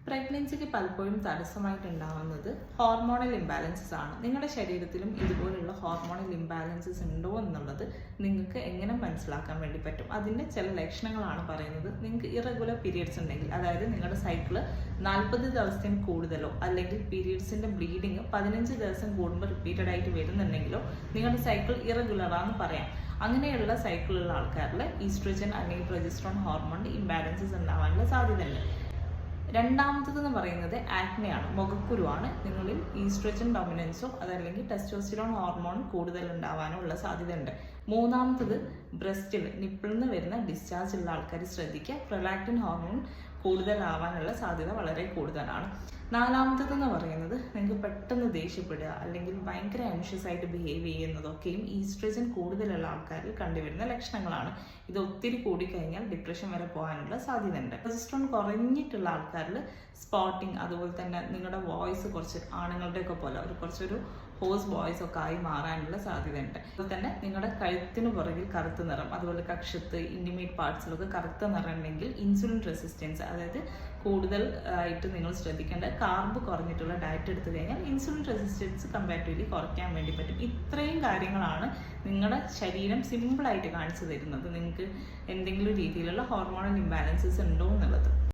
പ്രഗ്നൻസിക്ക് പലപ്പോഴും തടസ്സമായിട്ടുണ്ടാകുന്നത് hormonal imbalances ആണ്. നിങ്ങളുടെ ശരീരത്തിലും ഇതുപോലുള്ള ഹോർമോണൽ ഇംബാലൻസസ് ഉണ്ടോ എന്നുള്ളത് നിങ്ങൾക്ക് എങ്ങനെ മനസ്സിലാക്കാൻ വേണ്ടി പറ്റും? അതിൻ്റെ ചില ലക്ഷണങ്ങളാണ് പറയുന്നത്. നിങ്ങൾക്ക് ഇറഗുലർ പീരിയഡ്സ് ഉണ്ടെങ്കിൽ, അതായത് നിങ്ങളുടെ സൈക്കിള് 40 ദിവസത്തിന് കൂടുതലോ അല്ലെങ്കിൽ പീരിയഡ്സിൻ്റെ ബ്ലീഡിങ് 15 ദിവസം കൂടുമ്പോൾ റിപ്പീറ്റഡ് ആയിട്ട് വരുന്നുണ്ടെങ്കിലോ നിങ്ങളുടെ സൈക്കിൾ ഇറഗുലറാന്ന് പറയാം. അങ്ങനെയുള്ള സൈക്കിളുള്ള ആൾക്കാരിൽ ഈസ്ട്രജൻ അല്ലെങ്കിൽ പ്രൊജസ്ട്രോൺ ഹോർമോൺ ഇംബാലൻസസ് ഉണ്ടാവാനുള്ള സാധ്യതയുണ്ട്. രണ്ടാമത്തേതെന്ന് പറയുന്നത് ആക്നെയാണ്, മുഖക്കുരുവാണ്. നിങ്ങളിൽ ഈസ്ട്രജൻ ഡൊമിനൻസോ അതല്ലെങ്കിൽ ടെസ്റ്റോസ്റ്റിറോൺ ഹോർമോൺ കൂടുതൽ ഉണ്ടാവാനോ ഉള്ള സാധ്യതയുണ്ട്. മൂന്നാമത്തത് ബ്രസ്റ്റിൽ നിപ്പിളിൽ നിന്ന് വരുന്ന ഡിസ്ചാർജ് ഉള്ള ആൾക്കാർ ശ്രദ്ധിക്കുക, പ്രൊലാക്റ്റിൻ ഹോർമോൺ കൂടുതലാവാനുള്ള സാധ്യത വളരെ കൂടുതലാണ്. നാലാമത്തേതെന്ന് പറയുന്നത് നിങ്ങൾക്ക് പെട്ടെന്ന് ദേഷ്യപ്പെടുക അല്ലെങ്കിൽ ഭയങ്കര ആൻഷ്യസ് ആയിട്ട് ബിഹേവ് ചെയ്യുന്നതൊക്കെയും ഈസ്ട്രജൻ കൂടുതലുള്ള ആൾക്കാരിൽ കണ്ടുവരുന്ന ലക്ഷണങ്ങളാണ്. ഇത് ഒത്തിരി കൂടിക്കഴിഞ്ഞാൽ ഡിപ്രഷൻ വരെ പോകാനുള്ള സാധ്യതയുണ്ട്. പ്രൊജസ്ട്രോൺ കുറഞ്ഞിട്ടുള്ള ആൾക്കാരിൽ സ്പോട്ടിങ്, അതുപോലെ തന്നെ നിങ്ങളുടെ വോയിസ് കുറച്ച് ആണുങ്ങളുടെയൊക്കെ പോലെ കുറച്ചൊരു ഹോസ് വോയിസ് ഒക്കെ ആയി മാറാനുള്ള സാധ്യതയുണ്ട്. അതുപോലെ തന്നെ നിങ്ങളുടെ കഴുത്തിന് പുറകിൽ കറുത്ത നിറം, അതുപോലെ കക്ഷത്ത് ഇൻറ്റിമേറ്റ് പാർട്സിലൊക്കെ കറുത്ത നിറം ഉണ്ടെങ്കിൽ ഇൻസുലിൻ റെസിസ്റ്റൻസ്, അതായത് കൂടുതൽ ആയിട്ട് നിങ്ങൾ ശ്രദ്ധിക്കേണ്ട കാർബ് കുറഞ്ഞിട്ടുള്ള ഡയറ്റ് എടുത്തു കഴിഞ്ഞാൽ ഇൻസുലിൻ റെസിസ്റ്റൻസ് കമ്പാരിറ്റീവ്ലി കുറയ്ക്കാൻ വേണ്ടി പറ്റും. ഇത്രയും കാര്യങ്ങളാണ് നിങ്ങളുടെ ശരീരം സിമ്പിളായിട്ട് കാണിച്ചു തരുന്നത് നിങ്ങൾക്ക് എന്തെങ്കിലും രീതിയിലുള്ള ഹോർമോണൽ ഇംബാലൻസസ് ഉണ്ടോ എന്നുള്ളത്.